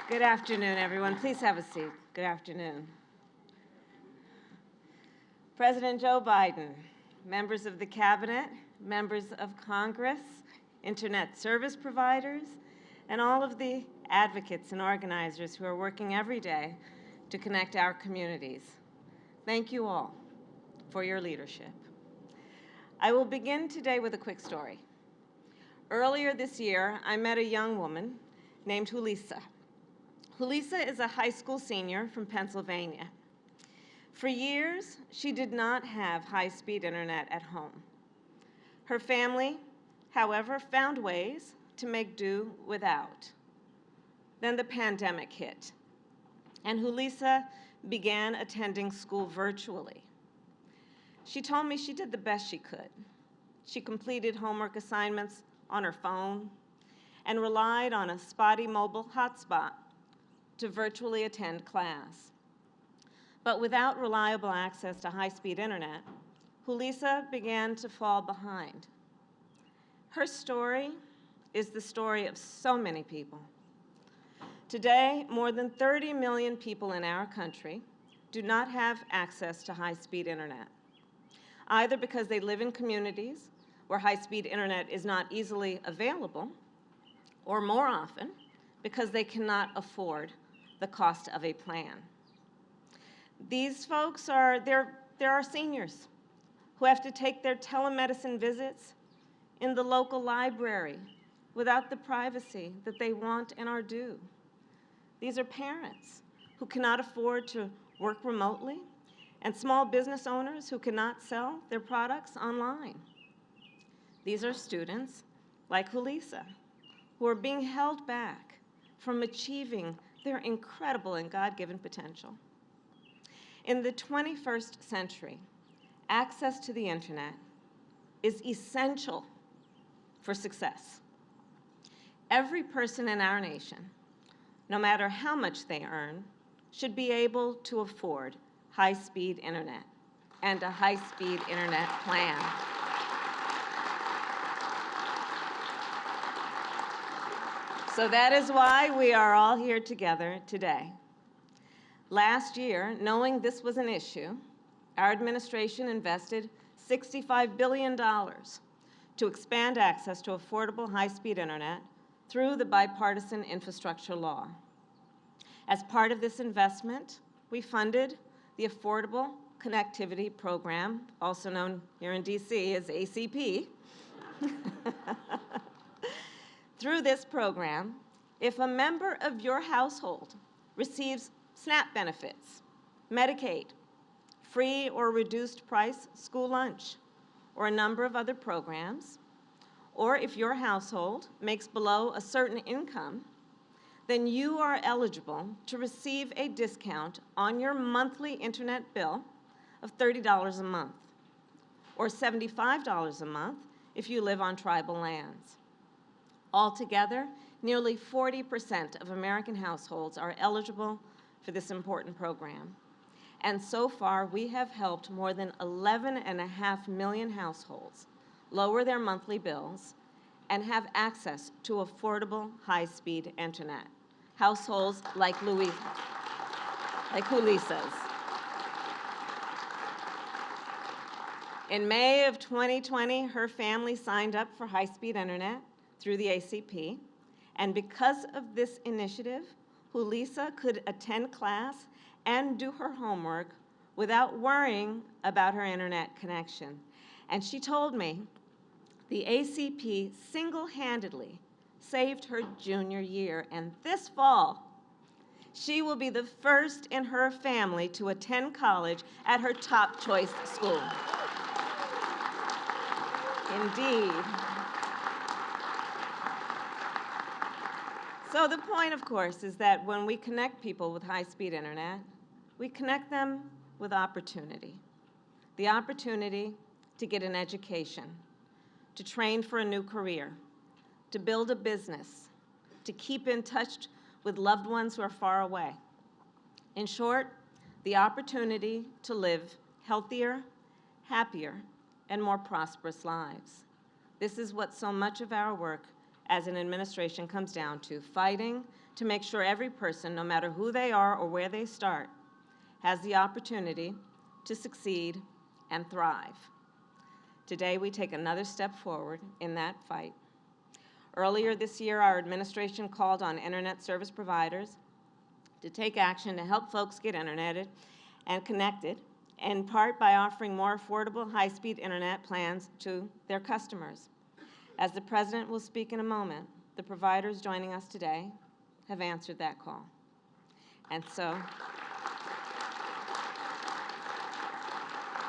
Good afternoon, everyone. Please have a seat. Good afternoon. President Joe Biden, members of the Cabinet, members of Congress, Internet service providers, and all of the advocates and organizers who are working every day to connect our communities. Thank you all for your leadership. I will begin today with a quick story. Earlier this year, I met a young woman named Julissa. Julissa is a high school senior from Pennsylvania. For years, she did not have high-speed internet at home. Her family, however, found ways to make do without. Then the pandemic hit, and Julissa began attending school virtually. She told me she did the best she could. She completed homework assignments on her phone and relied on a spotty mobile hotspot to virtually attend class. But without reliable access to high-speed internet, Julissa began to fall behind. Her story is the story of so many people. Today, more than 30 million people in our country do not have access to high-speed internet, either because they live in communities where high-speed internet is not easily available, or more often, because they cannot afford the cost of a plan. These folks there are seniors who have to take their telemedicine visits in the local library without the privacy that they want and are due. These are parents who cannot afford to work remotely and small business owners who cannot sell their products online. These are students like Julissa who are being held back from achieving their incredible and God-given potential. In the 21st century, access to the internet is essential for success. Every person in our nation, no matter how much they earn, should be able to afford high-speed internet and a high-speed internet plan. So that is why we are all here together today. Last year, knowing this was an issue, our administration invested $65 billion to expand access to affordable high-speed internet through the Bipartisan Infrastructure Law. As part of this investment, we funded the Affordable Connectivity Program, also known here in DC as ACP. Through this program, if a member of your household receives SNAP benefits, Medicaid, free or reduced price school lunch, or a number of other programs, or if your household makes below a certain income, then you are eligible to receive a discount on your monthly internet bill of $30 a month, or $75 a month if you live on tribal lands. Altogether, nearly 40% of American households are eligible for this important program. And so far, we have helped more than 11.5 million households lower their monthly bills and have access to affordable high-speed internet. Households like Julissa's. In May of 2020, her family signed up for high-speed internet through the ACP, and because of this initiative, Julissa could attend class and do her homework without worrying about her internet connection. And she told me the ACP single-handedly saved her junior year, and this fall, she will be the first in her family to attend college at her top choice school. Indeed. So the point, of course, is that when we connect people with high-speed internet, we connect them with opportunity. The opportunity to get an education, to train for a new career, to build a business, to keep in touch with loved ones who are far away. In short, the opportunity to live healthier, happier, and more prosperous lives. This is what so much of our work as an administration comes down to, fighting to make sure every person, no matter who they are or where they start, has the opportunity to succeed and thrive. Today, we take another step forward in that fight. Earlier this year, our administration called on internet service providers to take action to help folks get interneted and connected, in part by offering more affordable high-speed internet plans to their customers. As the President will speak in a moment, the providers joining us today have answered that call. And so,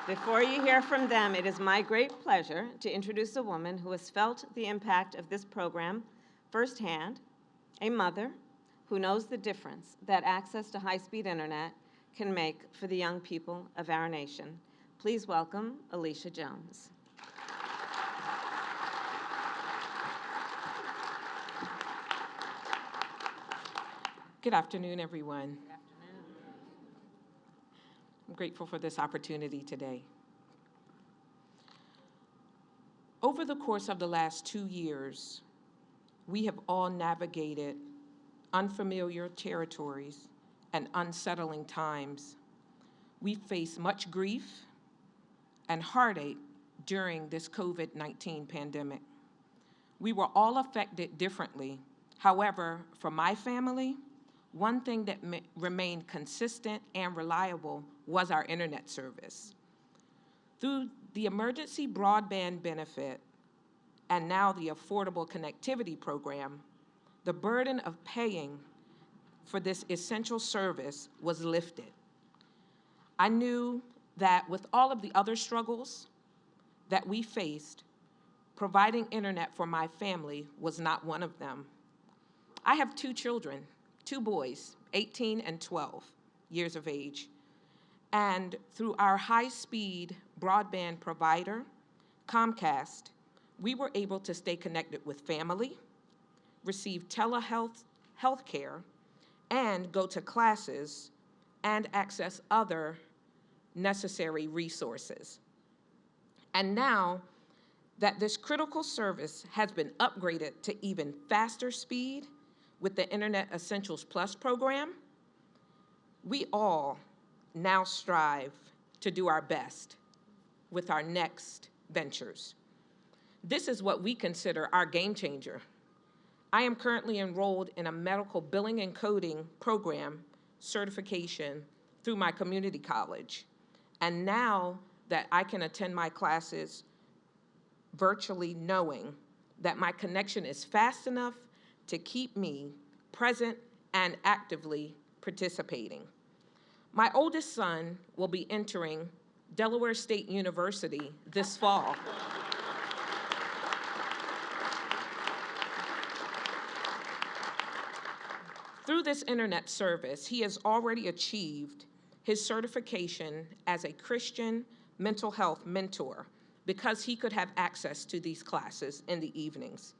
before you hear from them, it is my great pleasure to introduce a woman who has felt the impact of this program firsthand, a mother who knows the difference that access to high-speed internet can make for the young people of our nation. Please welcome Alicia Jones. Good afternoon, everyone. Good afternoon. I'm grateful for this opportunity today. Over the course of the last 2 years, we have all navigated unfamiliar territories and unsettling times. We face much grief and heartache during this COVID-19 pandemic. We were all affected differently. However, for my family, one thing that remained consistent and reliable was our internet service. Through the emergency broadband benefit and now the Affordable Connectivity Program, the burden of paying for this essential service was lifted. I knew that with all of the other struggles that we faced, providing internet for my family was not one of them. I have 2 children, 2 boys, 18 and 12 years of age. And through our high-speed broadband provider, Comcast, we were able to stay connected with family, receive telehealth care, and go to classes and access other necessary resources. And now that this critical service has been upgraded to even faster speed with the Internet Essentials Plus program, we all now strive to do our best with our next ventures. This is what we consider our game changer. I am currently enrolled in a medical billing and coding program certification through my community college. And now that I can attend my classes virtually, knowing that my connection is fast enough to keep me present and actively participating. My oldest son will be entering Delaware State University this fall. Through this internet service, he has already achieved his certification as a Christian mental health mentor because he could have access to these classes in the evenings.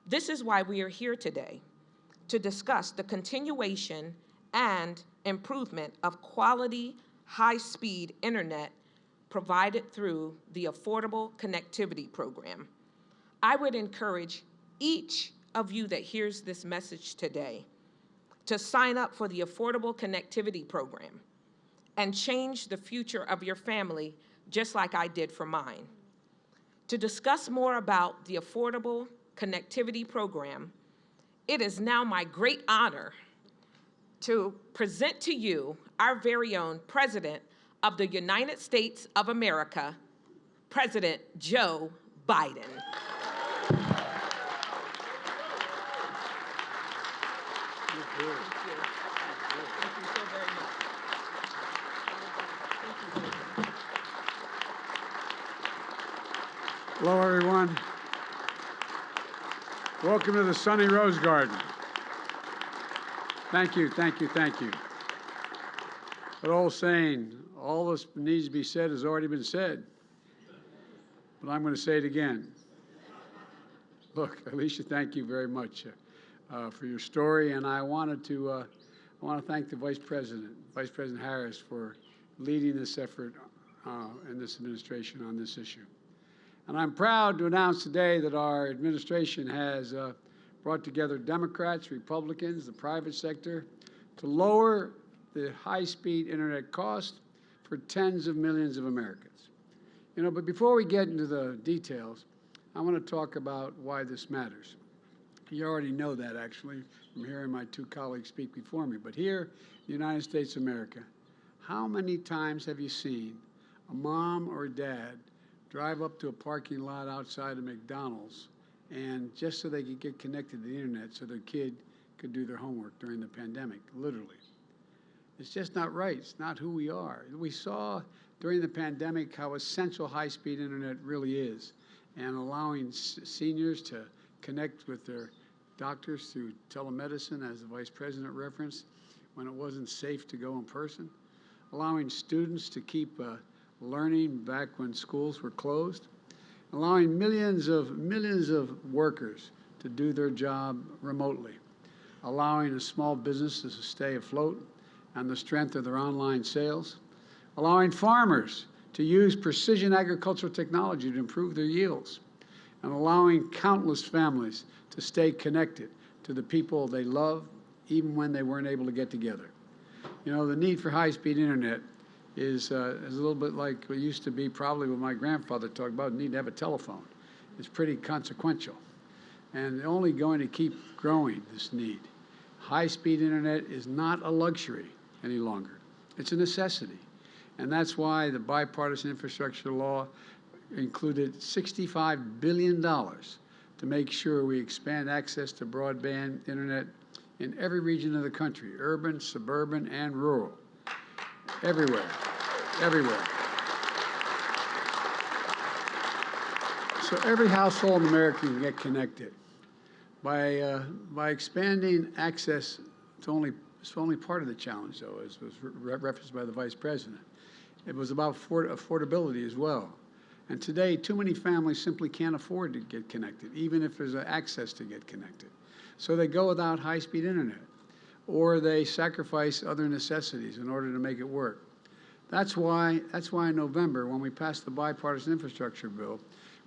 This is why we are here today, to discuss the continuation and improvement of quality, high-speed internet provided through the Affordable Connectivity Program. I would encourage each of you that hears this message today to sign up for the Affordable Connectivity Program and change the future of your family just like I did for mine. To discuss more about the Affordable Connectivity Program, it is now my great honor to present to you our very own President of the United States of America, President Joe Biden. Thank you so very much. Hello, everyone. Welcome to the sunny Rose Garden. Thank you, thank you, thank you. That old saying, all that needs to be said has already been said. But I'm going to say it again. Look, Alicia, thank you very much for your story, and I want to thank the Vice President Harris, for leading this effort in this administration on this issue. And I'm proud to announce today that our administration has brought together Democrats, Republicans, the private sector to lower the high-speed internet cost for tens of millions of Americans. You know, but before we get into the details, I want to talk about why this matters. You already know that, actually, from hearing my two colleagues speak before me. But here in the United States of America, how many times have you seen a mom or a dad drive up to a parking lot outside of McDonald's and just so they could get connected to the internet so their kid could do their homework during the pandemic, literally? It's just not right. It's not who we are. We saw during the pandemic how essential high-speed internet really is, and allowing seniors to connect with their doctors through telemedicine, as the Vice President referenced, when it wasn't safe to go in person, allowing students to keep learning back when schools were closed, allowing millions of workers to do their job remotely, allowing small businesses to stay afloat on the strength of their online sales, allowing farmers to use precision agricultural technology to improve their yields, and allowing countless families to stay connected to the people they love, even when they weren't able to get together. You know, the need for high-speed internet is a little bit like it used to be probably what my grandfather talked about, the need to have a telephone. It's pretty consequential, and only going to keep growing, this need. High-speed internet is not a luxury any longer. It's a necessity, and that's why the bipartisan infrastructure law included $65 billion to make sure we expand access to broadband internet in every region of the country, urban, suburban, and rural. Everywhere, everywhere. So every household in America can get connected. By expanding access, it's only part of the challenge, though, as was referenced by the Vice President. It was about affordability as well. And today, too many families simply can't afford to get connected, even if there's access to get connected. So they go without high-speed internet, or they sacrifice other necessities in order to make it work. That's why in November, when we passed the bipartisan infrastructure bill,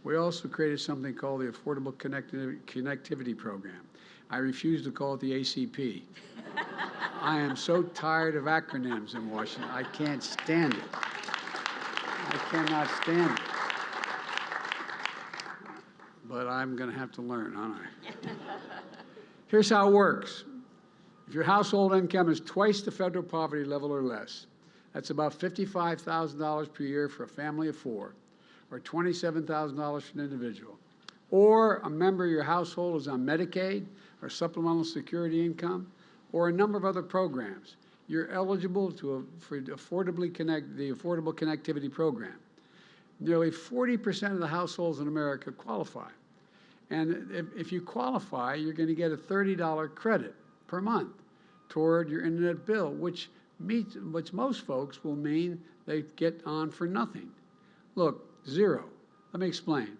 we also created something called the Affordable Connectivity Program. I refuse to call it the ACP. I am so tired of acronyms in Washington. I can't stand it. I cannot stand it. But I'm going to have to learn, aren't I? Here's how it works. If your household income is twice the federal poverty level or less, that's about $55,000 per year for a family of four, or $27,000 for an individual. Or a member of your household is on Medicaid or supplemental security income, or a number of other programs. You're eligible for the Affordable Connectivity Program. Nearly 40% of the households in America qualify. And if you qualify, you're going to get a $30 credit per month toward your internet bill, which most folks will mean they get on for nothing. Look, zero. Let me explain.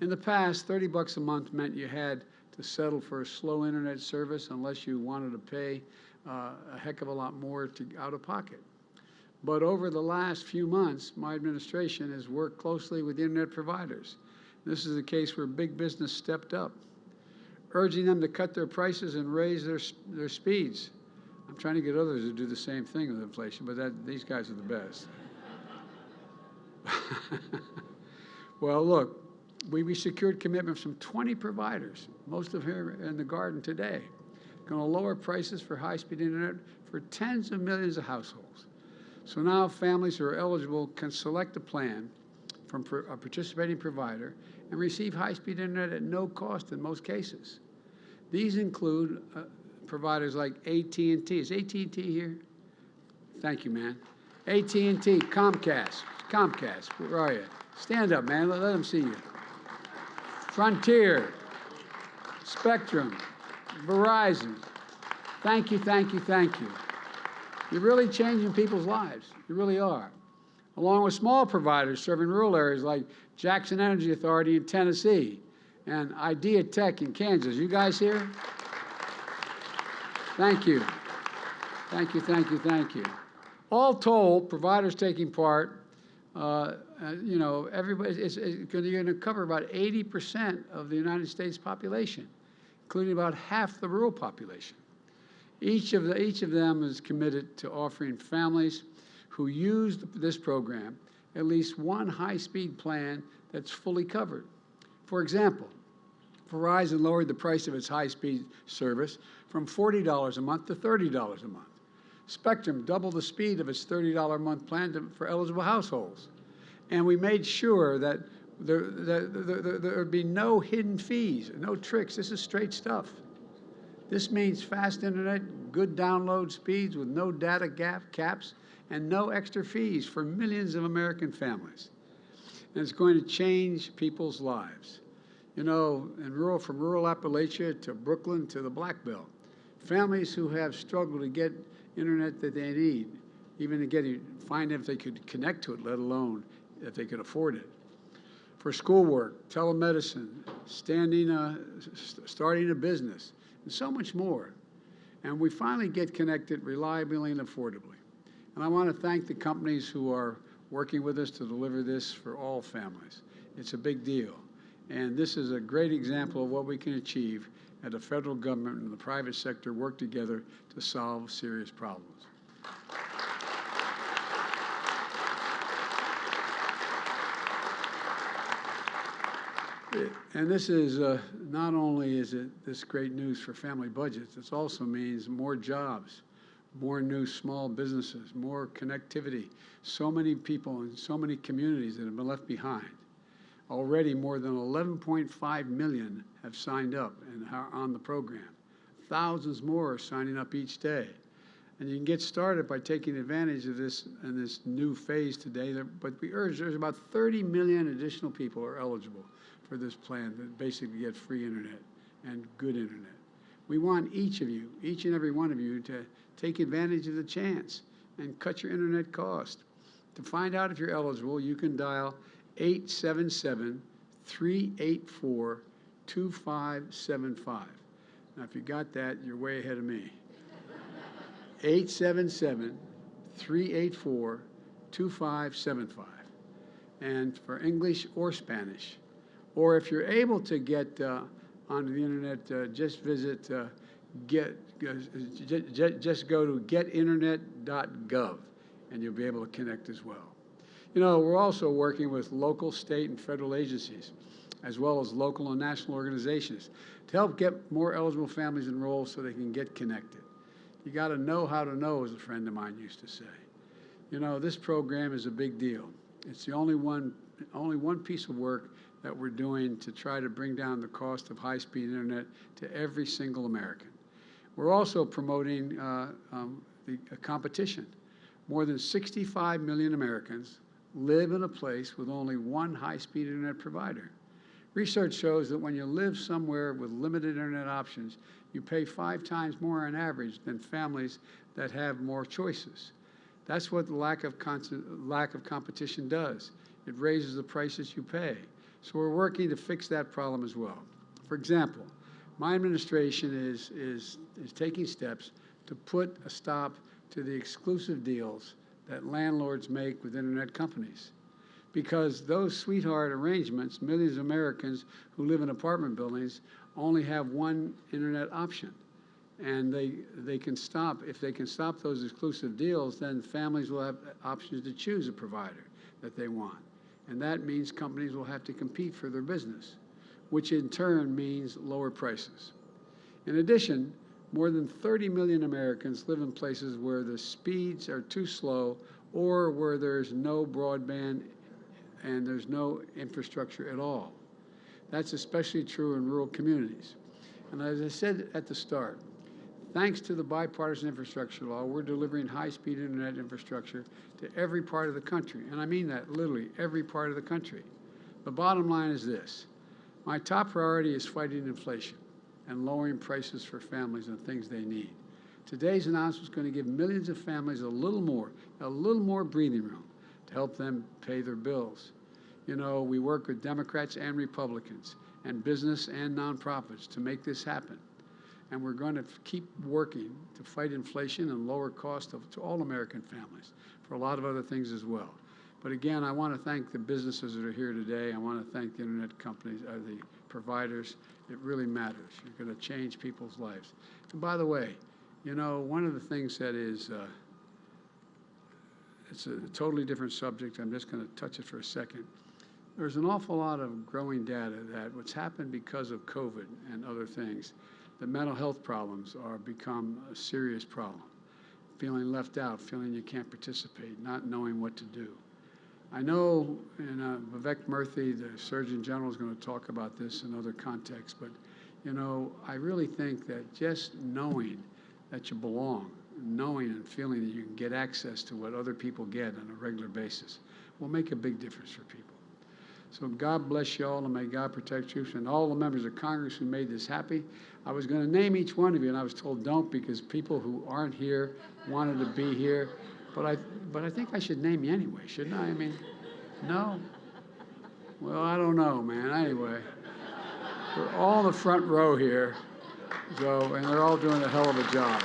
In the past, $30 a month meant you had to settle for a slow internet service unless you wanted to pay a heck of a lot more out of pocket. But over the last few months, my administration has worked closely with internet providers. This is a case where big business stepped up, urging them to cut their prices and raise their speeds. I'm trying to get others to do the same thing with inflation, but these guys are the best. Well, look, we secured commitments from 20 providers, most of whom are in the garden today, going to lower prices for high-speed internet for tens of millions of households. So now families who are eligible can select a plan from a participating provider and receive high-speed internet at no cost in most cases. These include providers like AT&T. Is AT&T here? Thank you, man. AT&T, Comcast, where are you? Stand up, man, let them see you. Frontier, Spectrum, Verizon. Thank you, thank you, thank you. You're really changing people's lives. You really are. Along with small providers serving rural areas like Jackson Energy Authority in Tennessee and Idea Tech in Kansas. You guys here? Thank you. Thank you, thank you, thank you. All told, providers taking part, you know, everybody is going to cover about 80% of the United States population, including about half the rural population. Each of them is committed to offering families who use this program at least one high-speed plan that's fully covered. For example, Verizon lowered the price of its high-speed service from $40 a month to $30 a month. Spectrum doubled the speed of its $30 a month plan for eligible households. And we made sure that there would be no hidden fees, no tricks. This is straight stuff. This means fast internet, good download speeds with no data caps, and no extra fees for millions of American families. And it's going to change people's lives. You know, from rural Appalachia to Brooklyn to the Black Belt, families who have struggled to get internet that they need, even to find if they could connect to it, let alone if they could afford it. For schoolwork, telemedicine, starting a business, and so much more. And we finally get connected reliably and affordably. And I want to thank the companies who are working with us to deliver this for all families. It's a big deal. And this is a great example of what we can achieve as the federal government and the private sector work together to solve serious problems. And this is not only is it this great news for family budgets, it also means more jobs, more new small businesses, more connectivity. So many people in so many communities that have been left behind. Already more than 11.5 million have signed up and are on the program. Thousands more are signing up each day. And you can get started by taking advantage of this in this new phase today. But we urge there's about 30 million additional people are eligible for this plan that basically get free internet and good internet. We want each of you, each and every one of you, to take advantage of the chance and cut your internet cost. To find out if you're eligible, you can dial 877-384-2575. Now, if you got that, you're way ahead of me. 877-384-2575. And for English or Spanish. Or if you're able to get onto the internet, just visit just go to getinternet.gov, and you'll be able to connect as well. You know, we're also working with local, state, and federal agencies, as well as local and national organizations, to help get more eligible families enrolled so they can get connected. You got to know how to know, as a friend of mine used to say. You know, this program is a big deal. It's the only one piece of work that we're doing to try to bring down the cost of high-speed internet to every single American. We're also promoting the competition. More than 65 million Americans live in a place with only one high-speed internet provider. Research shows that when you live somewhere with limited internet options, you pay 5 times more on average than families that have more choices. That's what the lack of competition does. It raises the prices you pay. So we're working to fix that problem as well. For example, my administration is taking steps to put a stop to the exclusive deals that landlords make with internet companies. Because those sweetheart arrangements, millions of Americans who live in apartment buildings only have one internet option. And they can stop, if they can stop those exclusive deals, then families will have options to choose a provider that they want. And that means companies will have to compete for their business, which in turn means lower prices. In addition, more than 30 million Americans live in places where the speeds are too slow or where there's no broadband and there's no infrastructure at all. That's especially true in rural communities. And as I said at the start, thanks to the bipartisan infrastructure law, we're delivering high-speed internet infrastructure to every part of the country. And I mean that literally, every part of the country. The bottom line is this. My top priority is fighting inflation and lowering prices for families and things they need. Today's announcement is going to give millions of families a little more breathing room to help them pay their bills. You know, we work with Democrats and Republicans and business and nonprofits to make this happen. And we're going to keep working to fight inflation and lower costs to all American families for a lot of other things as well. But again, I want to thank the businesses that are here today. I want to thank the internet companies, the providers. It really matters. You're going to change people's lives. And by the way, you know, one of the things that is, it's a totally different subject. I'm just going to touch it for a second. There's an awful lot of growing data that what's happened because of COVID and other things, the mental health problems are become a serious problem. Feeling left out, feeling you can't participate, not knowing what to do. I know, and Vivek Murthy, the Surgeon General, is going to talk about this in other contexts, but, you know, I really think that just knowing that you belong, knowing and feeling that you can get access to what other people get on a regular basis will make a big difference for people. So God bless you all, and may God protect you, and all the members of Congress who made this happy. I was going to name each one of you, and I was told don't, because people who aren't here wanted to be here. But I think I should name you anyway, shouldn't I? I mean, no? Well, I don't know, man. Anyway, they're all in the front row here, so, and they're all doing a hell of a job.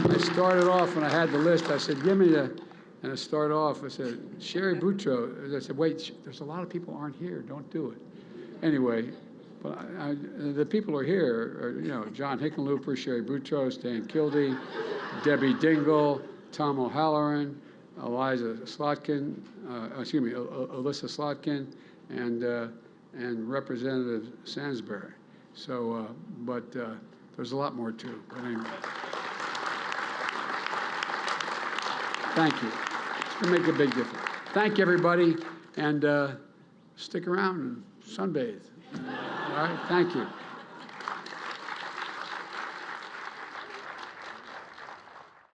I started off when I had the list. I said, give me the, and I started off. I said, Sherry Boutros. I said, wait, there's a lot of people who aren't here. Don't do it. Anyway, but the people who are here are, you know, John Hickenlooper, Sherry Boutros, Dan Kildee, Debbie Dingell, Tom O'Halloran, Alyssa Slotkin, and Representative Sansbury. So, but there's a lot more too. But anyway. Thank you. It's going to make a big difference. Thank you, everybody, and stick around and sunbathe. All right, thank you.